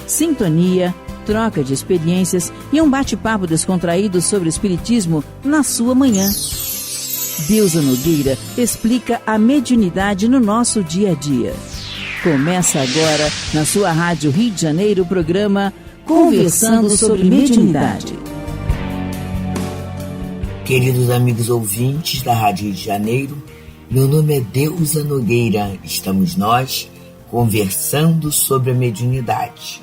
sintonia, troca de experiências e um bate-papo descontraído sobre o espiritismo na sua manhã. Deusa Nogueira explica a mediunidade no nosso dia a dia. Começa agora, na sua Rádio Rio de Janeiro, o programa Conversando sobre Mediunidade. Queridos amigos ouvintes da Rádio Rio de Janeiro, meu nome é Deusa Nogueira. Estamos nós conversando sobre a mediunidade.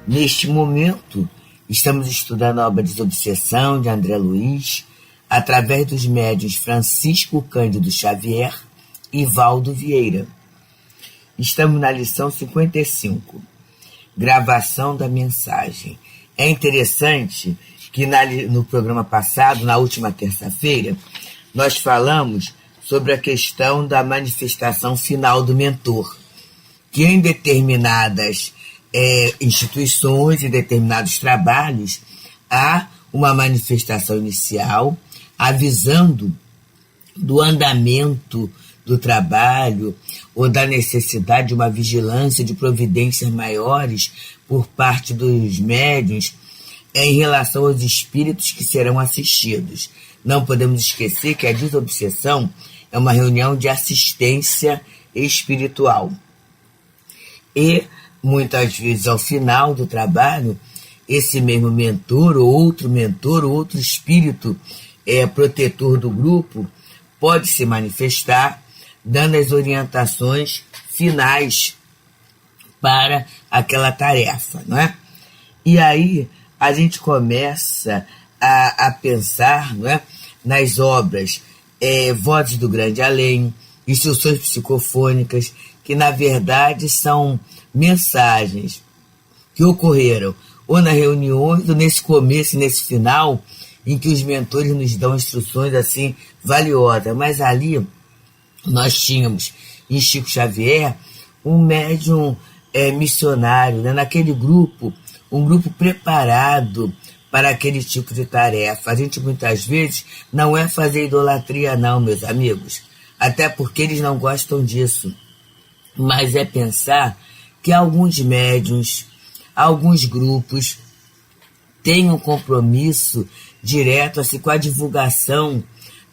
Neste momento, estamos estudando a obra Desobsessão, de André Luiz, através dos médiuns Francisco Cândido Xavier e Valdo Vieira. Estamos na lição 55, gravação da mensagem. É interessante que no programa passado, na última terça-feira, nós falamos sobre a questão da manifestação final do mentor, que em determinadas instituições e determinados trabalhos há uma manifestação inicial avisando do andamento do trabalho ou da necessidade de uma vigilância de providências maiores por parte dos médiuns em relação aos espíritos que serão assistidos. Não podemos esquecer que a desobsessão é uma reunião de assistência espiritual. E, muitas vezes, ao final do trabalho, esse mesmo mentor, ou outro espírito protetor do grupo, pode se manifestar, dando as orientações finais para aquela tarefa, não é? E aí a gente começa a pensar, não é, nas obras Vozes do Grande Além, Instruções Psicofônicas, que na verdade são mensagens que ocorreram ou nas reuniões, ou nesse começo e nesse final, em que os mentores nos dão instruções assim valiosas. Mas ali nós tínhamos em Chico Xavier um médium missionário, né? Naquele grupo, um grupo preparado para aquele tipo de tarefa. A gente muitas vezes não é fazer idolatria não, meus amigos, até porque eles não gostam disso, mas é pensar que alguns médiuns, alguns grupos têm um compromisso direto assim, com a divulgação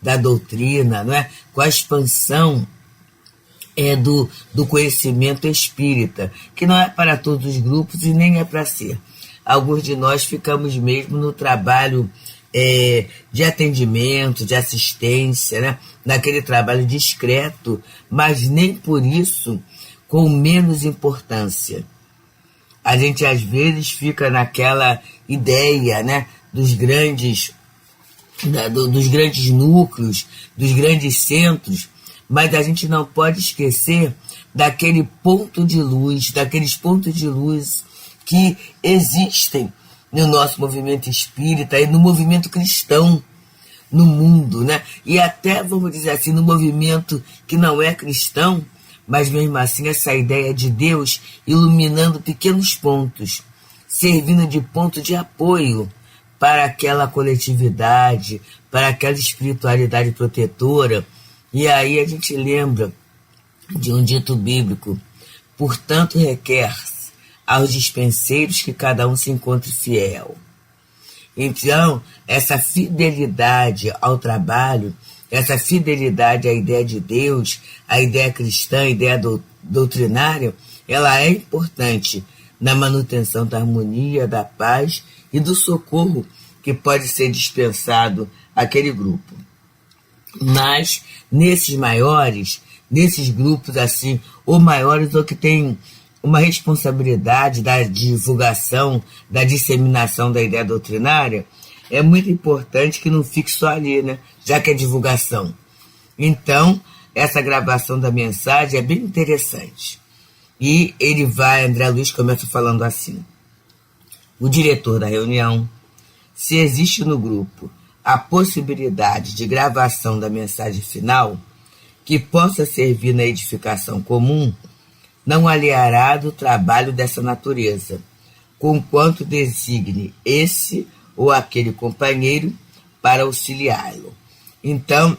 da doutrina, não é? Com a expansão do conhecimento espírita, que não é para todos os grupos e nem é para ser. Alguns de nós ficamos mesmo no trabalho de atendimento, de assistência, né? Naquele trabalho discreto, mas nem por isso com menos importância. A gente às vezes fica naquela ideia, né, dos grandes núcleos, dos grandes centros, mas a gente não pode esquecer daquele ponto de luz, daqueles pontos de luz que existem no nosso movimento espírita e no movimento cristão no mundo, né? E até, vamos dizer assim, no movimento que não é cristão, mas mesmo assim essa ideia de Deus iluminando pequenos pontos, servindo de ponto de apoio para aquela coletividade, para aquela espiritualidade protetora. E aí a gente lembra de um dito bíblico: portanto requer aos dispenseiros que cada um se encontre fiel. Então, essa fidelidade ao trabalho, essa fidelidade à ideia de Deus, à ideia cristã, à ideia doutrinária, ela é importante na manutenção da harmonia, da paz e do socorro que pode ser dispensado àquele grupo. Mas, nesses maiores, nesses grupos assim, ou maiores, ou que têm uma responsabilidade da divulgação, da disseminação da ideia doutrinária, é muito importante que não fique só ali, né? Já que é divulgação. Então, essa gravação da mensagem é bem interessante. E André Luiz começa falando assim: o diretor da reunião, se existe no grupo a possibilidade de gravação da mensagem final, que possa servir na edificação comum, não aliará do trabalho dessa natureza, conquanto designe esse ou aquele companheiro para auxiliá-lo. Então,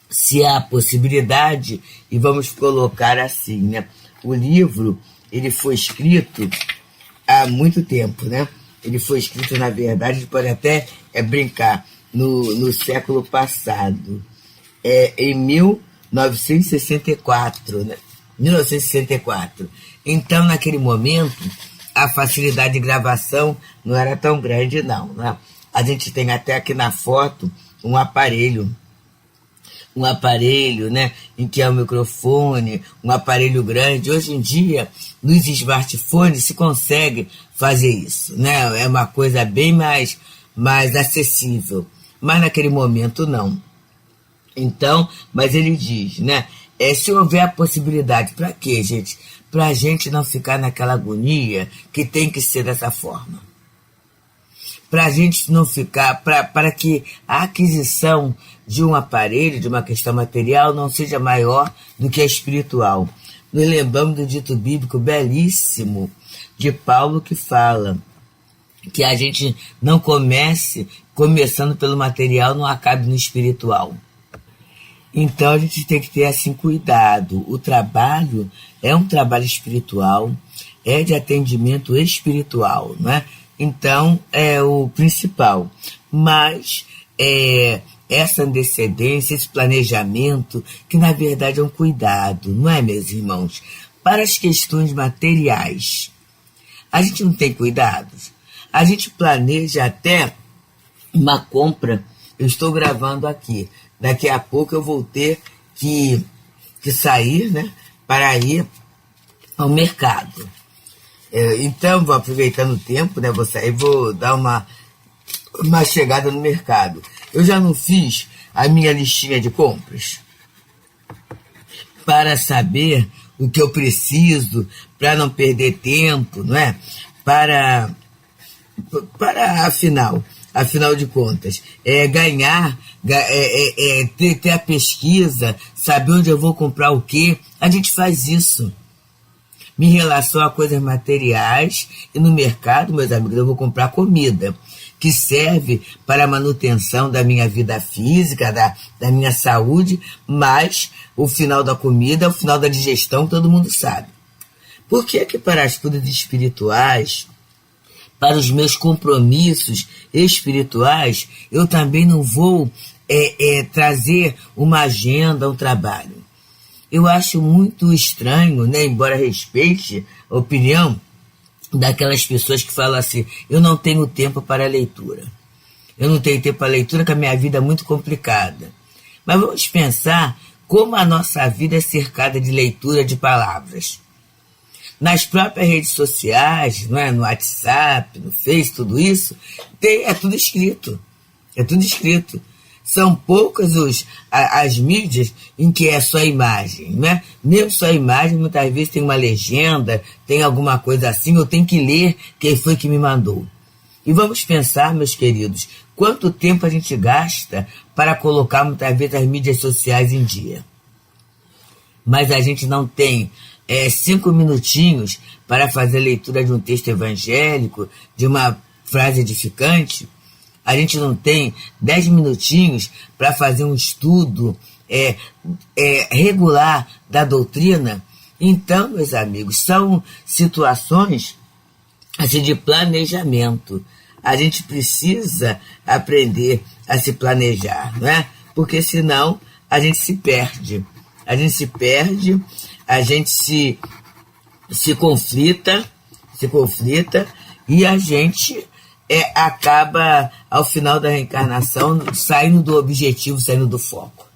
se há possibilidade, e vamos colocar assim, né? O livro ele foi escrito há muito tempo, né? Ele foi escrito, na verdade, a gente pode até brincar, no século passado, em 1964, né? 1964. Então, naquele momento, a facilidade de gravação não era tão grande, não, né? A gente tem até aqui na foto um aparelho, né, em que é o microfone, um aparelho grande. Hoje em dia, nos smartphones se consegue fazer isso, né? É uma coisa bem mais acessível, mas naquele momento não. Então, mas ele diz, né, se houver a possibilidade, para quê, gente? Para a gente não ficar naquela agonia que tem que ser dessa forma. Para a gente não ficar, para que a aquisição de um aparelho, de uma questão material, não seja maior do que a espiritual. Nos lembramos do dito bíblico belíssimo de Paulo, que fala que a gente não começando pelo material, não acabe no espiritual. Então a gente tem que ter assim cuidado. O trabalho é um trabalho espiritual, é de atendimento espiritual, não é? Então é o principal. Mas essa antecedência, esse planejamento, que na verdade é um cuidado, não é, meus irmãos? Para as questões materiais, a gente não tem cuidados. A gente planeja até uma compra. Eu estou gravando aqui. Daqui a pouco eu vou ter que sair, né, para ir ao mercado. Então, vou aproveitando o tempo, né, vou sair, vou dar uma chegada no mercado. Eu já não fiz a minha listinha de compras para saber o que eu preciso, para não perder tempo, não é? Para afinal de contas, ganhar, ter a pesquisa, saber onde eu vou comprar o quê. A gente faz isso. Em relação a coisas materiais, e no mercado, meus amigos, eu vou comprar comida, que serve para a manutenção da minha vida física, da minha saúde, mas o final da comida, o final da digestão, todo mundo sabe. Por que para as coisas espirituais, para os meus compromissos espirituais, eu também não vou trazer uma agenda, um trabalho? Eu acho muito estranho, né, embora respeite a opinião daquelas pessoas que falam assim: eu não tenho tempo para a leitura. Eu não tenho tempo para a leitura, porque a minha vida é muito complicada. Mas vamos pensar como a nossa vida é cercada de leitura de palavras. Nas próprias redes sociais, não é? No WhatsApp, no Face, tudo isso, é tudo escrito. É tudo escrito. São poucas as mídias em que é só imagem, né? Mesmo só imagem, muitas vezes tem uma legenda, tem alguma coisa assim, eu tenho que ler quem foi que me mandou. E vamos pensar, meus queridos, quanto tempo a gente gasta para colocar muitas vezes as mídias sociais em dia. Mas a gente não tem 5 minutinhos para fazer a leitura de um texto evangélico, de uma frase edificante. A gente não tem 10 minutinhos para fazer um estudo regular da doutrina. Então, meus amigos, são situações assim, de planejamento. A gente precisa aprender a se planejar, não é? Porque senão a gente se perde. A gente se perde, a gente se conflita e a gente acaba, ao final da reencarnação, saindo do objetivo, saindo do foco.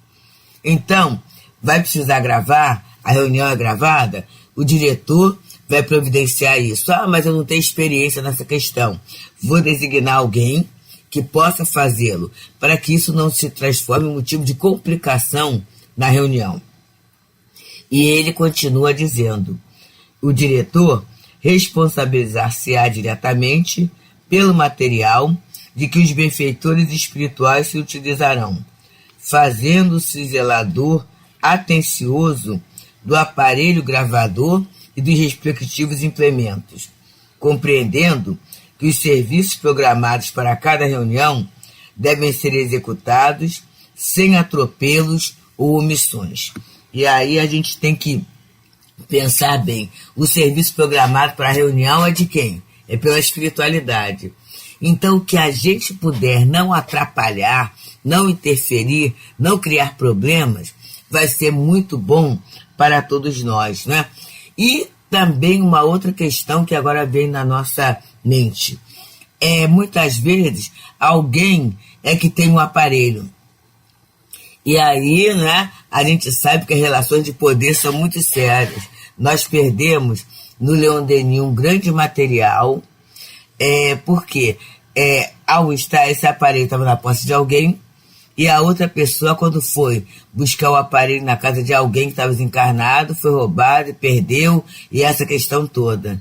Então, vai precisar gravar, a reunião é gravada, o diretor vai providenciar isso. Mas eu não tenho experiência nessa questão. Vou designar alguém que possa fazê-lo, para que isso não se transforme em motivo de complicação na reunião. E ele continua dizendo: o diretor responsabilizar-se-á diretamente pelo material de que os benfeitores espirituais se utilizarão, fazendo-se zelador atencioso do aparelho gravador e dos respectivos implementos, compreendendo que os serviços programados para cada reunião devem ser executados sem atropelos ou omissões. E aí a gente tem que pensar bem, o serviço programado para a reunião é de quem? é pela espiritualidade. Então, o que a gente puder não atrapalhar, não interferir, não criar problemas, vai ser muito bom para todos nós, né? E também uma outra questão que agora vem na nossa mente. Muitas vezes, alguém é que tem um aparelho. E aí, né, a gente sabe que as relações de poder são muito sérias. Nós perdemos no Leon Denis um grande material, porque ao estar esse aparelho estava na posse de alguém, e a outra pessoa, quando foi buscar o aparelho na casa de alguém que estava desencarnado, foi roubado e perdeu, e essa questão toda.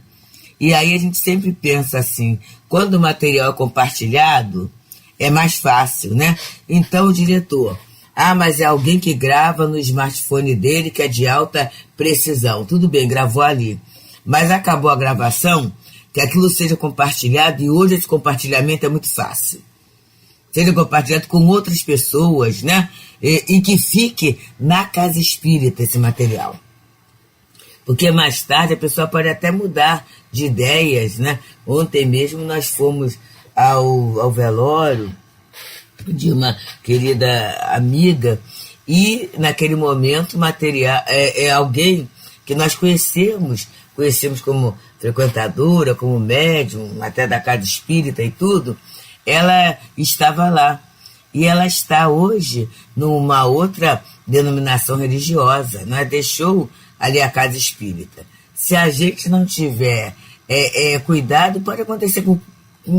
E aí a gente sempre pensa assim, quando o material é compartilhado, é mais fácil, né? Então o diretor, mas é alguém que grava no smartphone dele, que é de alta precisão. Tudo bem, gravou ali. Mas acabou a gravação, que aquilo seja compartilhado, e hoje esse compartilhamento é muito fácil. Seja compartilhado com outras pessoas, né? E que fique na casa espírita esse material. Porque mais tarde a pessoa pode até mudar de ideias, né? Ontem mesmo nós fomos ao velório de uma querida amiga, e naquele momento material é alguém que nós conhecemos como frequentadora, como médium, até da casa espírita e tudo. Ela estava lá, e ela está hoje numa outra denominação religiosa, né? Deixou ali a casa espírita. Se a gente não tiver cuidado, pode acontecer com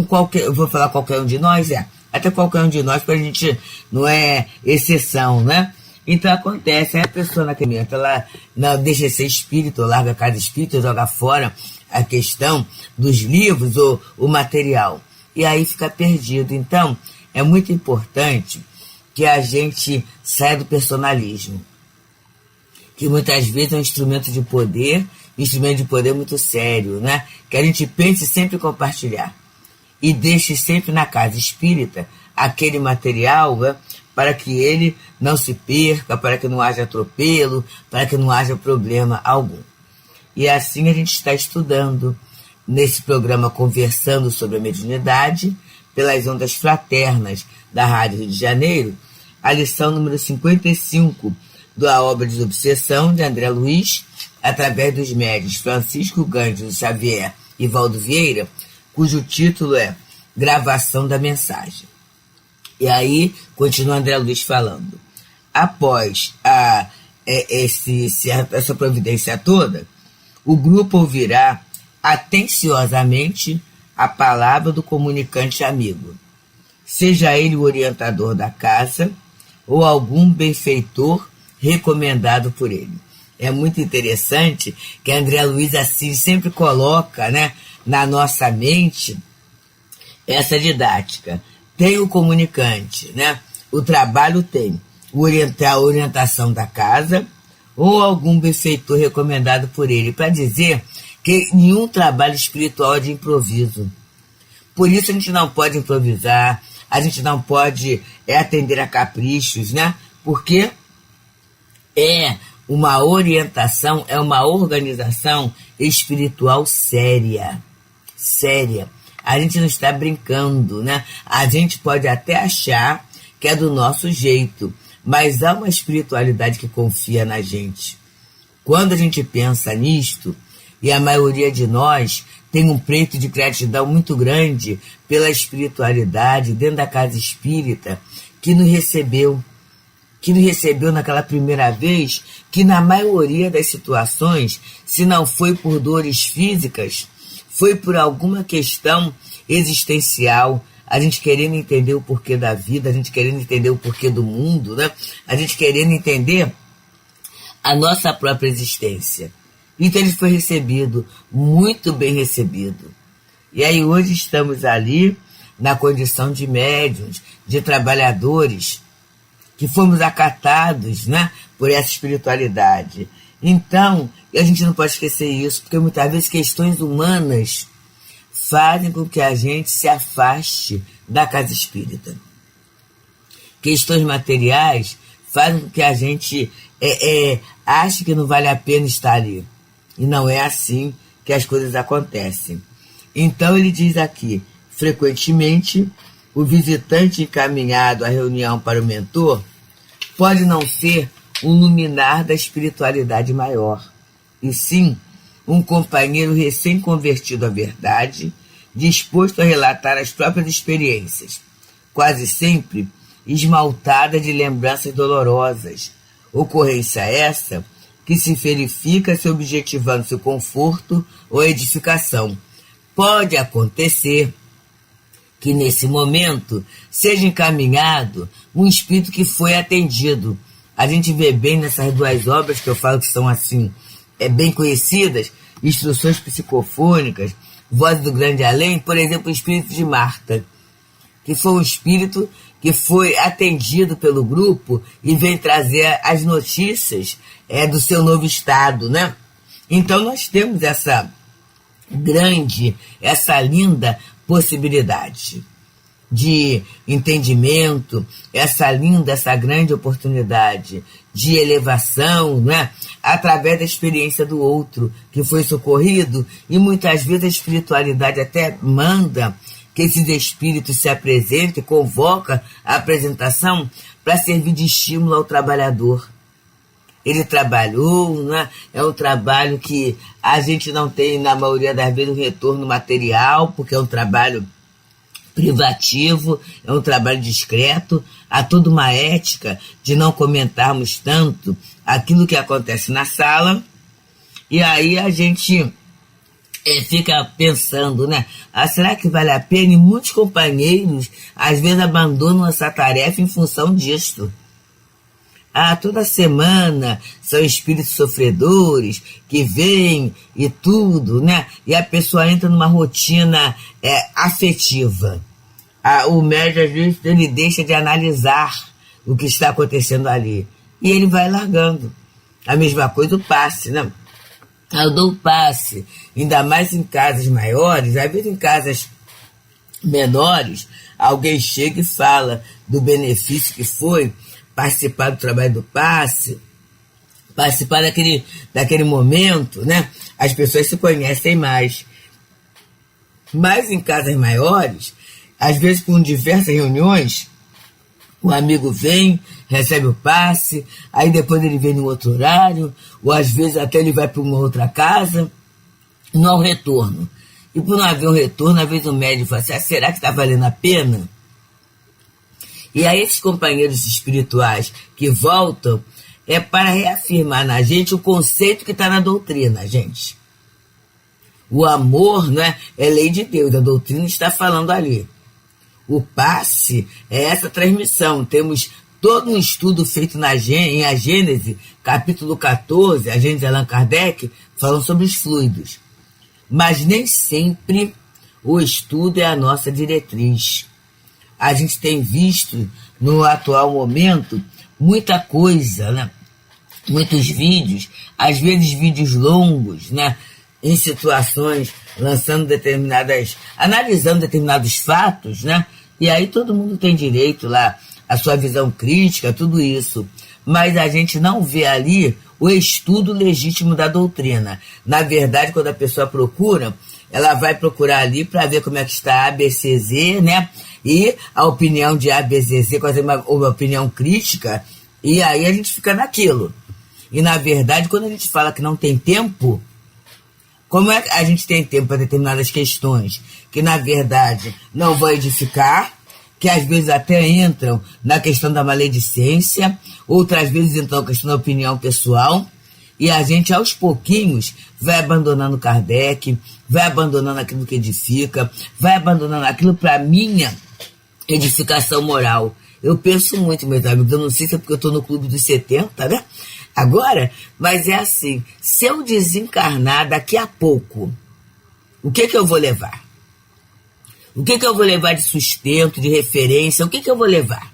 qualquer, eu vou falar qualquer um de nós, até qualquer um de nós, porque a gente não é exceção, né? Então acontece, a pessoa naquele momento, ela não deixa de ser espírita, larga a casa espírita, joga fora a questão dos livros ou o material. E aí fica perdido. Então, é muito importante que a gente saia do personalismo, que muitas vezes é um instrumento de poder muito sério, né? Que a gente pense sempre em compartilhar. E deixe sempre na casa espírita aquele material, né, para que ele não se perca, para que não haja atropelo, para que não haja problema algum. E assim a gente está estudando nesse programa, conversando sobre a mediunidade, pelas ondas fraternas da Rádio Rio de Janeiro, a lição número 55 da obra Desobsessão, de André Luiz, através dos médiuns Francisco Cândido Xavier e Valdo Vieira, cujo título é Gravação da Mensagem. E aí, continua André Luiz falando. Após essa providência toda, o grupo ouvirá atenciosamente a palavra do comunicante amigo, seja ele o orientador da casa ou algum benfeitor recomendado por ele. É muito interessante que André Luiz Assis sempre coloca, né, na nossa mente essa didática. Tem o comunicante, né? O trabalho tem a orientação da casa ou algum benfeitor recomendado por ele, para dizer que nenhum trabalho espiritual é de improviso. Por isso a gente não pode improvisar, a gente não pode atender a caprichos, né? Porque é uma orientação, é uma organização espiritual séria. Séria. A gente não está brincando, né? A gente pode até achar que é do nosso jeito, mas há uma espiritualidade que confia na gente. Quando a gente pensa nisto, e a maioria de nós tem um preço de gratidão muito grande pela espiritualidade dentro da casa espírita, que nos recebeu naquela primeira vez, que na maioria das situações, se não foi por dores físicas, foi por alguma questão existencial, a gente querendo entender o porquê da vida, a gente querendo entender o porquê do mundo, né? A gente querendo entender a nossa própria existência. Então ele foi recebido, muito bem recebido. E aí hoje estamos ali na condição de médiuns, de trabalhadores, que fomos acatados, né, por essa espiritualidade. Então, a gente não pode esquecer isso, porque muitas vezes questões humanas fazem com que a gente se afaste da casa espírita. Questões materiais fazem com que a gente ache que não vale a pena estar ali. E não é assim que as coisas acontecem. Então ele diz aqui, frequentemente, o visitante encaminhado à reunião para o mentor pode não ser um luminar da espiritualidade maior, e sim um companheiro recém-convertido à verdade, disposto a relatar as próprias experiências, quase sempre esmaltada de lembranças dolorosas, ocorrência essa que se verifica se objetivando seu conforto ou edificação. Pode acontecer que nesse momento seja encaminhado um espírito que foi atendido. A gente vê bem nessas duas obras que eu falo que são assim, bem conhecidas, Instruções Psicofônicas, Voz do Grande Além, por exemplo, o espírito de Marta, que foi um espírito que foi atendido pelo grupo e vem trazer as notícias do seu novo estado, né? Então nós temos essa linda possibilidade de entendimento, essa grande oportunidade de elevação, né? Através da experiência do outro que foi socorrido, e muitas vezes a espiritualidade até manda que esses espíritos se apresentem, convoca a apresentação para servir de estímulo ao trabalhador. Ele trabalhou, né? É um trabalho que a gente não tem, na maioria das vezes, um retorno material, porque é um trabalho privativo, é um trabalho discreto, há toda uma ética de não comentarmos tanto aquilo que acontece na sala, e aí a gente fica pensando, né? Será que vale a pena? E muitos companheiros, às vezes, abandonam essa tarefa em função disso. Toda semana são espíritos sofredores que vêm e tudo, né? E a pessoa entra numa rotina afetiva. O médium, às vezes, ele deixa de analisar o que está acontecendo ali. E ele vai largando. A mesma coisa o passe, né? Eu dou o passe, ainda mais em casas maiores, às vezes em casas menores, alguém chega e fala do benefício que foi participar do trabalho do passe, participar daquele momento, né? As pessoas se conhecem mais. Mas em casas maiores, às vezes com diversas reuniões, o amigo vem, recebe o passe, aí depois ele vem no outro horário, ou às vezes até ele vai para uma outra casa, não há um retorno. E por não haver um retorno, às vezes o médium fala assim, será que está valendo a pena? E aí esses companheiros espirituais que voltam é para reafirmar na gente o conceito que está na doutrina, gente. O amor, né, é lei de Deus, a doutrina está falando ali. O passe é essa transmissão. Temos todo um estudo feito em A Gênese, capítulo 14, A Gênese de Allan Kardec, falando sobre os fluidos. Mas nem sempre o estudo é a nossa diretriz. A gente tem visto, no atual momento, muita coisa, né? Muitos vídeos, às vezes vídeos longos, né? Em situações, analisando determinados fatos, né? E aí todo mundo tem direito lá, a sua visão crítica, tudo isso. Mas a gente não vê ali o estudo legítimo da doutrina. Na verdade, quando a pessoa procura, ela vai procurar ali para ver como é que está a ABCZ, né? E a opinião de ABCZ, fazer uma opinião crítica, e aí a gente fica naquilo. E na verdade, quando a gente fala que não tem tempo, como é que a gente tem tempo para determinadas questões que, na verdade, não vão edificar, que às vezes até entram na questão da maledicência, outras vezes entram na questão da opinião pessoal, e a gente, aos pouquinhos, vai abandonando Kardec, vai abandonando aquilo que edifica, vai abandonando aquilo para minha edificação moral. Eu penso muito, meus amigos, eu não sei se é porque eu estou no clube dos 70, né? Agora, mas é assim, se eu desencarnar daqui a pouco, o que eu vou levar? O que eu vou levar de sustento, de referência? O que eu vou levar?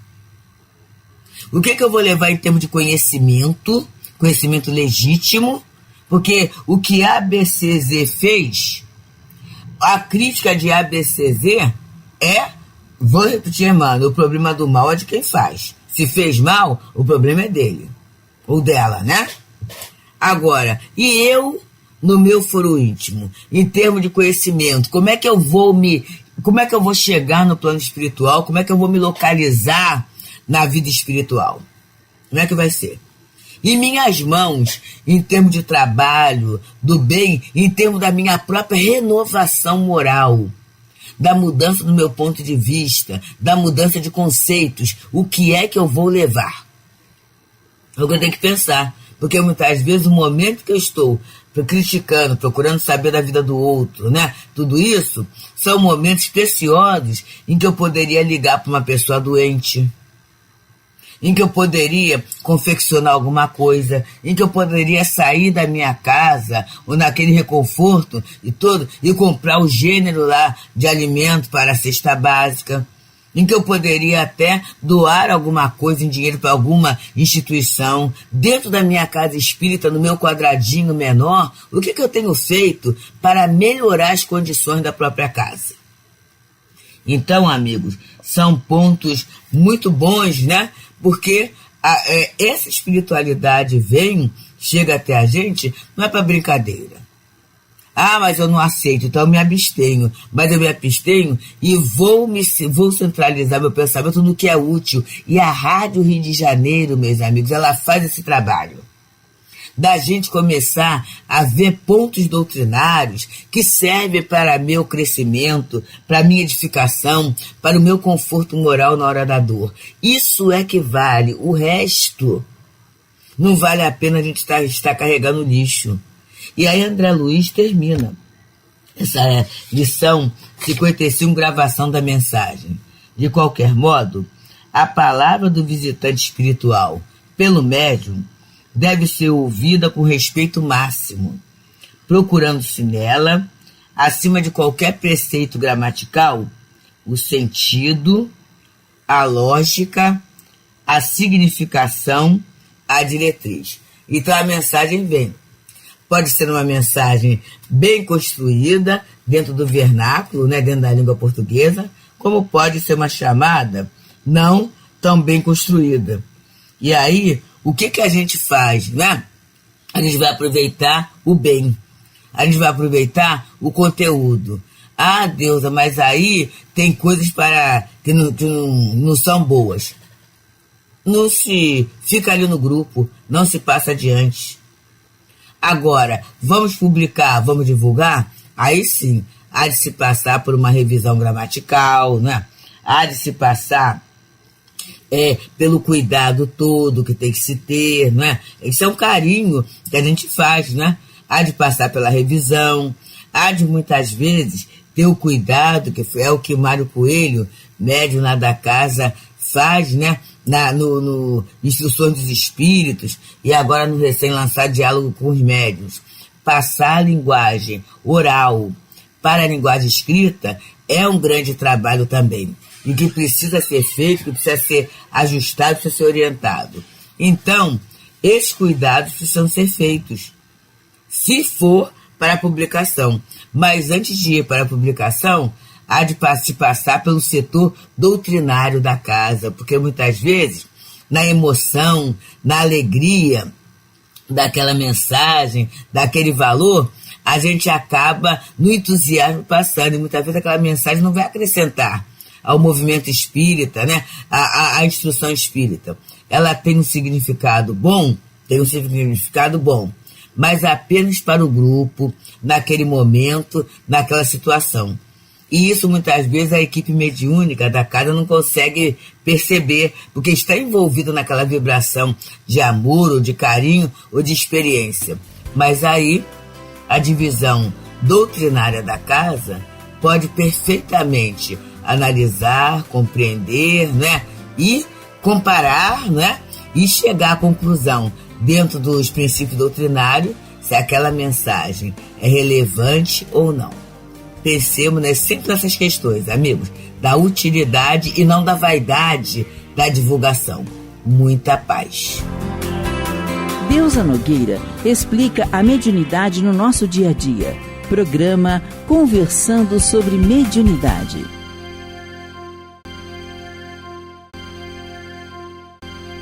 O que eu vou levar em termos de conhecimento legítimo? Porque o que a ABCZ fez, a crítica de ABCZ vou repetir, mano, o problema do mal é de quem faz. Se fez mal, o problema é dele. Ou dela, né? Agora, e eu no meu foro íntimo, em termos de conhecimento, como é que eu vou chegar no plano espiritual, como é que eu vou me localizar na vida espiritual? Como é que vai ser? Em minhas mãos, em termos de trabalho, do bem, em termos da minha própria renovação moral, da mudança do meu ponto de vista, da mudança de conceitos, o que é que eu vou levar? É o que eu tenho que pensar, porque muitas vezes o momento que eu estou criticando, procurando saber da vida do outro, né? Tudo isso são momentos preciosos em que eu poderia ligar para uma pessoa doente, em que eu poderia confeccionar alguma coisa, em que eu poderia sair da minha casa, ou naquele reconforto e comprar o gênero lá de alimento para a cesta básica, em que eu poderia até doar alguma coisa em dinheiro para alguma instituição, dentro da minha casa espírita, no meu quadradinho menor, o que eu tenho feito para melhorar as condições da própria casa? Então, amigos, são pontos muito bons, né? Porque essa espiritualidade chega até a gente, não é para brincadeira. Ah, mas eu não aceito, então eu me abstenho. Mas eu me abstenho e vou centralizar meu pensamento no que é útil. E a Rádio Rio de Janeiro, meus amigos, ela faz esse trabalho. Da gente começar a ver pontos doutrinários que servem para meu crescimento, para minha edificação, para o meu conforto moral na hora da dor. Isso é que vale. O resto não vale a pena a gente estar carregando lixo. E aí André Luiz termina essa lição 55, gravação da mensagem. De qualquer modo, a palavra do visitante espiritual pelo médium deve ser ouvida com respeito máximo, procurando-se nela, acima de qualquer preceito gramatical, o sentido, a lógica, a significação, a diretriz. Então a mensagem vem. Pode ser uma mensagem bem construída dentro do vernáculo, né, dentro da língua portuguesa, como pode ser uma chamada não tão bem construída. E aí, o que a gente faz, né? A gente vai aproveitar o bem. A gente vai aproveitar o conteúdo. Ah, Deusa, mas aí tem coisas que não são boas. Não se fica ali no grupo, não se passa adiante. Agora, vamos publicar, vamos divulgar? Aí sim, há de se passar por uma revisão gramatical, né? Há de se passar pelo cuidado todo que tem que se ter, não é? Isso é um carinho que a gente faz, né? Há de passar pela revisão, há de muitas vezes ter o cuidado, que é o que Mário Coelho, médium lá da casa, faz, né? No Instruções dos Espíritos e agora no recém-lançado Diálogo com os Médiuns. Passar a linguagem oral para a linguagem escrita é um grande trabalho também. E que precisa ser feito, que precisa ser ajustado, precisa ser orientado. Então, esses cuidados precisam ser feitos, se for para a publicação. Mas antes de ir para a publicação, há de se passar pelo setor doutrinário da casa, porque muitas vezes, na emoção, na alegria daquela mensagem, daquele valor, a gente acaba no entusiasmo passando, e muitas vezes aquela mensagem não vai acrescentar ao movimento espírita, né? A instrução espírita. Ela tem um significado bom, mas apenas para o grupo, naquele momento, naquela situação. E isso muitas vezes a equipe mediúnica da casa não consegue perceber, porque está envolvido naquela vibração de amor, ou de carinho, ou de experiência. Mas aí a divisão doutrinária da casa pode perfeitamente analisar, compreender, né? E comparar, né? E chegar à conclusão, dentro dos princípios doutrinários, se aquela mensagem é relevante ou não. Pensemos, né, sempre nessas questões, amigos, da utilidade e não da vaidade da divulgação. Muita paz. Deusa Nogueira explica a mediunidade no nosso dia a dia. Programa Conversando sobre Mediunidade.